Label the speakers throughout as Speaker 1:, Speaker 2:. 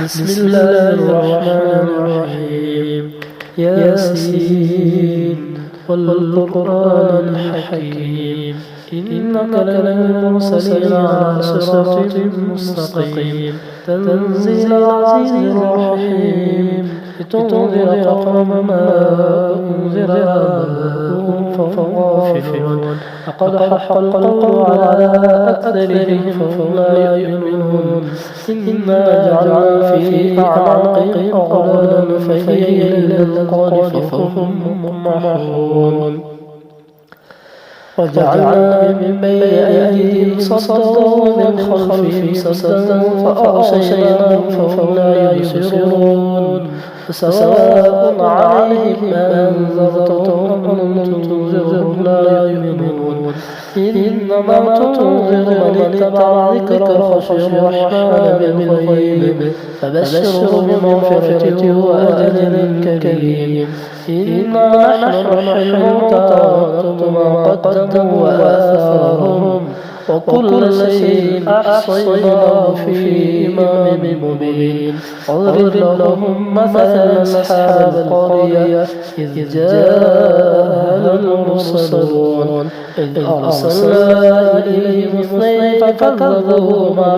Speaker 1: بسم الله الرحمن الرحيم. ياسين والقرآن الحكيم إنك لمن المرسلين على صراط مستقيم تنزيل العزيز الرحيم لتنذر قوما ما أنذر آباؤهم فهم غافلون لقد حق القول على أكثرهم فهم لا يؤمنون إنا جعلنا في أعناقهم أغلالا فهي إلى الأذقان فهم مقمحون وجعلنا من بين أيديهم صدا ومن خلفهم سدا فأغشيناهم فهم لا يبصرون فسواء عليهم أنذرتهم أم لم تنذرهم لا يؤمنون إنما تنذر من اتبع الذكر وخشي الرحمن بالغيب فبشره بمغفرة وأجر كريم إنا نحن نحيي الموتى ونكتب ما قدموا وآثارهم وكل شيء أحصيناه في إمام مبين واضرب لهم مثلا أصحاب القرية إذ جاءها المرسلون إذ أرسلنا إليهم اثنين فكذبوهما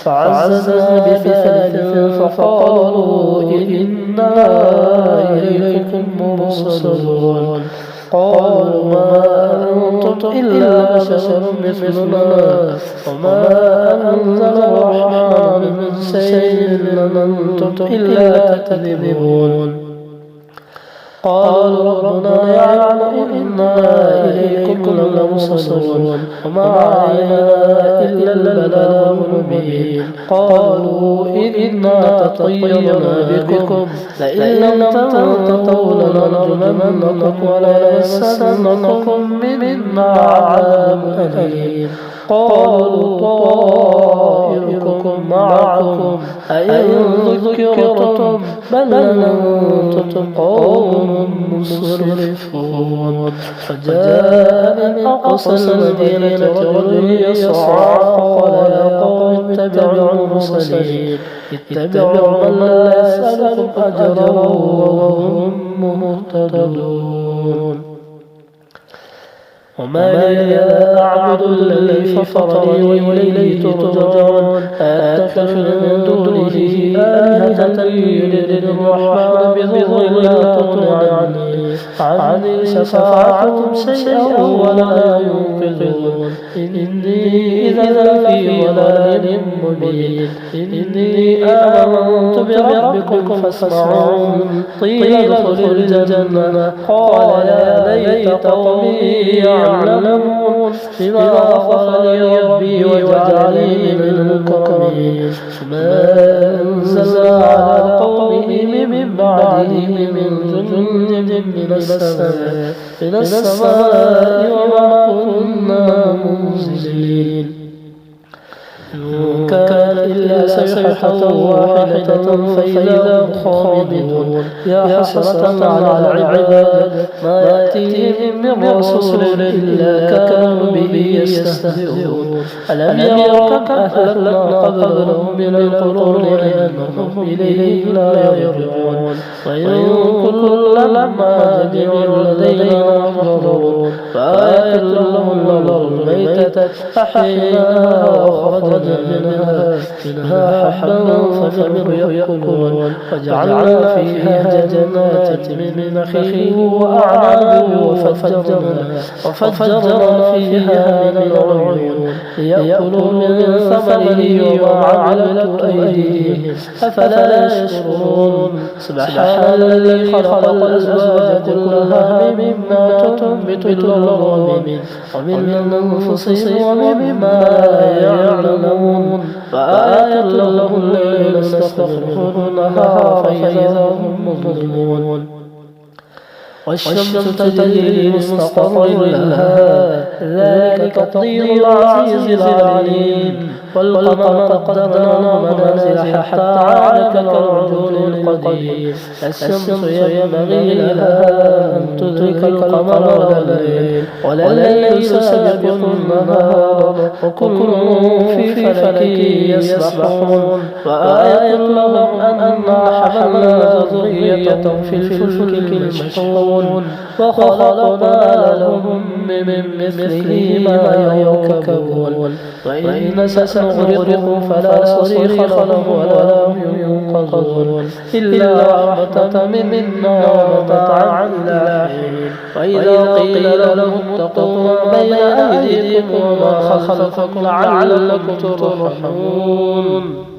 Speaker 1: فعززنا بثالث فقالوا إنا إليكم مرسلون قالوا ما أنتم إلا بشر مثلنا وما أنزل الرحمن من شيء إن أنتم إلا تكذبون قالوا ربنا يعلم إنا إليكم لمرسلون وما علينا إلا البلاغ المبين قالوا إنا تطيرنا بكم لئن لم تنتهوا لنرجمنكم وليمسنكم منا عذاب أليم قالوا طائركم معكم أئن ذكرتم بل أنتم قوم مسرفون فجاء من أقصى المدينة رجل يسعى فقال يا قوم اتبعوا المرسلين اتبعوا من لا يسألكم أجرا وهم مهتدون وما لي لا أعبد الذي فطرني وإليه ترجعون أتخذ من دونه آلهة يريد الرحمن بضر لا تغن عني شفاعتهم شيئا ولا ينقذون إني إذا لفي ضلال مبين إني آمنت بربكم فاسمعون قيل ادخل الجنة قال يا ليت قومي يعلمون بما غفر لي ربي وجعلني من المكرمين ما أنزلنا على قومه من بعده من جند من السماء وما كنا منزلين كان إلا صيحة واحدة فإذا هم خامدون يا حسرة على العباد ما يأتيهم من رسول إلا كانوا به يستهزئون ألم يروا كم أهلكنا قبلهم من القرون أنهم إليه لا يرجعون وإن كل لما جميع لدينا محضرون فآية لهم الأرض الميتة أحييناها وأخرجنا منها حبا فمنه يأكلون وجعلنا فيها جنات من نخيل وأعناب وفجرنا فيها من العيون ليأكلوا من ثمره وما عملت أيديهم أفلا يشكرون سبحان الذي خلق الأزواج كلها مما تنبت الأرض ومن أنفسهم ومما يعلمون فآية له الليل نستخرجه النهار فإذا هم مظلمون والشمس تجري لمستقر لها ذلك تقدير العزيز العليم والقمر قدرناه منازل حتى عاد كالعرجون القديم الشمس ينبغي لها أن تدرك القمر ولا الليل سابق النهار وكل في فلك يسبحون وآية لهم أنا حملنا ذرية في الفلك المشحون وخلقنا لهم من مثله ما يركبون وإن سنغرقهم فلا صريخ لهم ولا هم ينقذون إلا رحمة منا ومتاعا إلى حين وإذا قيل لهم اتقوا ما بين أيديكم وما خلفكم لعلكم ترحمون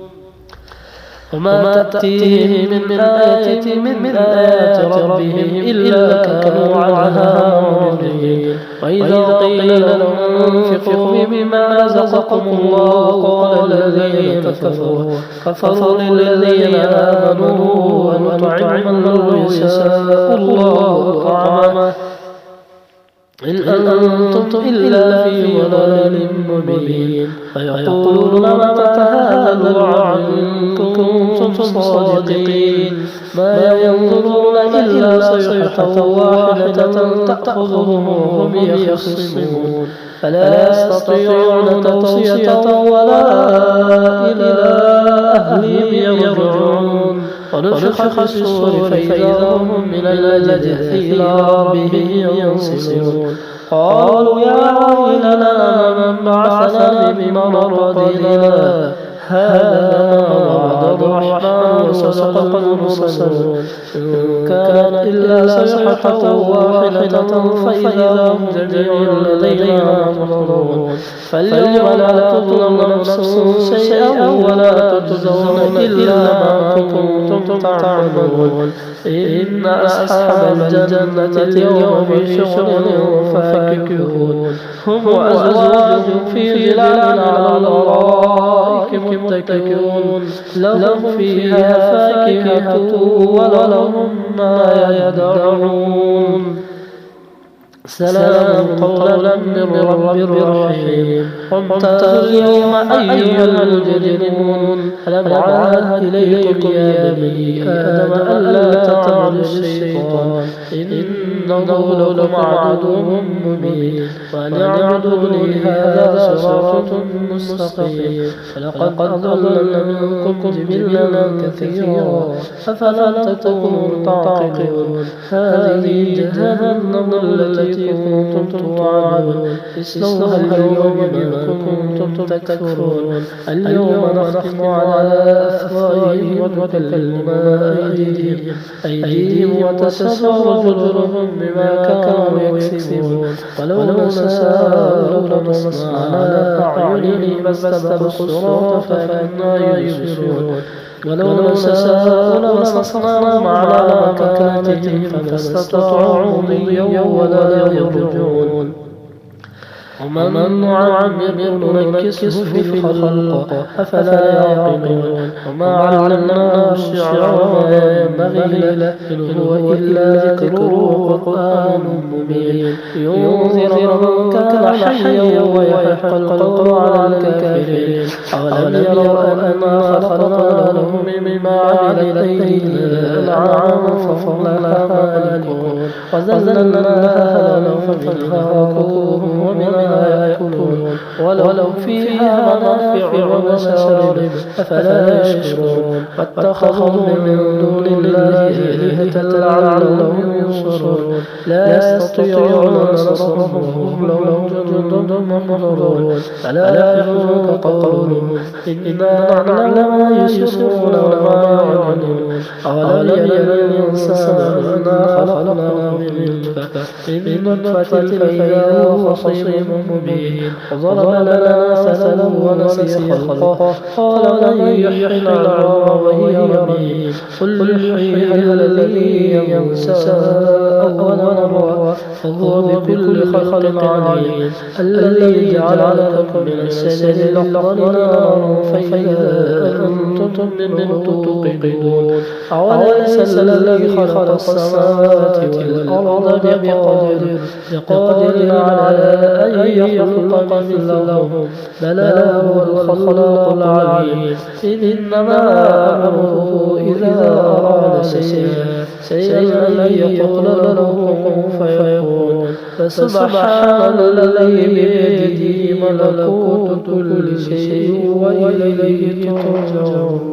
Speaker 1: وما تأتيهم من آية من آيات ربهم إلا كانوا عنها معرضين وإذا قيل لهم انفقوا مما رزقكم الله قال الذين كفروا للذين آمنوا أن نطعم من يشاء الله طعامه إن أنتم إلا في ضلال مبين فيقولون متى هذا الوعد إن كنتم صادقين ما ينظرون إلا صيحة واحدة تأخذهم وهم يخصمون فلا يستطيعون توصية ولا إلى أهلهم يرجعون ونفخ في الصور فإذا هم من الأجداث إلى ربهم ينسلون قالوا يا ويلنا من بعثنا من مرقدنا هذا وعد الرحمن وصدق المرسلون إن كانت إلا صيحة واحدة فإذا هم جميع لدينا محضرون فاليوم لا تظلم نفس شيئا ولا تجزون إلا ما كنتم تعملون إن أصحاب الجنة اليوم في شغل فاكهون هم وأزواجهم في ظلال على الأرائك متكئون لهم فيها فاكهة ولهم ما يدعون سلام قولا من رب رحيم وامتازوا اليوم أيها المجرمون ألم عاهد إليكم يا بني آدم ألا تعبدوا الشيطان إنه لكم عدو مبين وأن اعبدوني هذا صراط مستقيم فلقد أضلنا منكم جبلا كثيرا أفلم تكونوا تعقلون هذه جهنم التي كنتم توعدون اصلوها اليوم بما كنتم تكفرون اليوم نختم على أفواههم وتكلمنا أيديهم وتشهد أرجلهم بما كانوا يكسبون ولو نشاء لطمسنا على أعينهم فاستبقوا الصراط فأنى يبصرون ولو نشاء لمسخناهم على مكانتهم فما استطاعوا مضيا ولا يرجعون ومن نعمره ننكسه في الخلق أفلا يعقلون وما علمناه الشعر وما ينبغي له إن هو إلا ذكر وقرآن مبين ينذر من كان حيا ويحق القول على الكافرين أولم يروا أنا خلقنا لهم مما عملت أيدينا أنعاما فهم لها مالكون وذللناها لهم فمنها ركوبهم ومنها يأكلون ولو فيها منافع ومشارب أفلا يشكرون واتخذوا من دون الله آلهة لعلهم ينصرون لا يستطيعون نصرهم وهم لهم جند محضرون فلا يحزنك قولهم إنا نعلم ما يسرون وما يعلنون أولم يرى الإنسان أنا خلقناه من نطفة فإذا هو خصيم مبين وضرب لنا مثلا ونسي خلقه قال من يحيي العظام وهي رميم قل يحييها الذي ينشأها أول مرة فهو بكل خلق عليم الذي جعل لكم من الشجر الأخضر نارا فإذا أنتم منه توقدون أوليس الذي خلق السماوات والأرض بقادر على أن يخلق مثلهم بلى هو الخلاق العليم إنما أمره إذا أراد شيئا أن يقول له كن فيكون فسبحان الذي بيده ملكوت كل شيء وإليه ترجعون.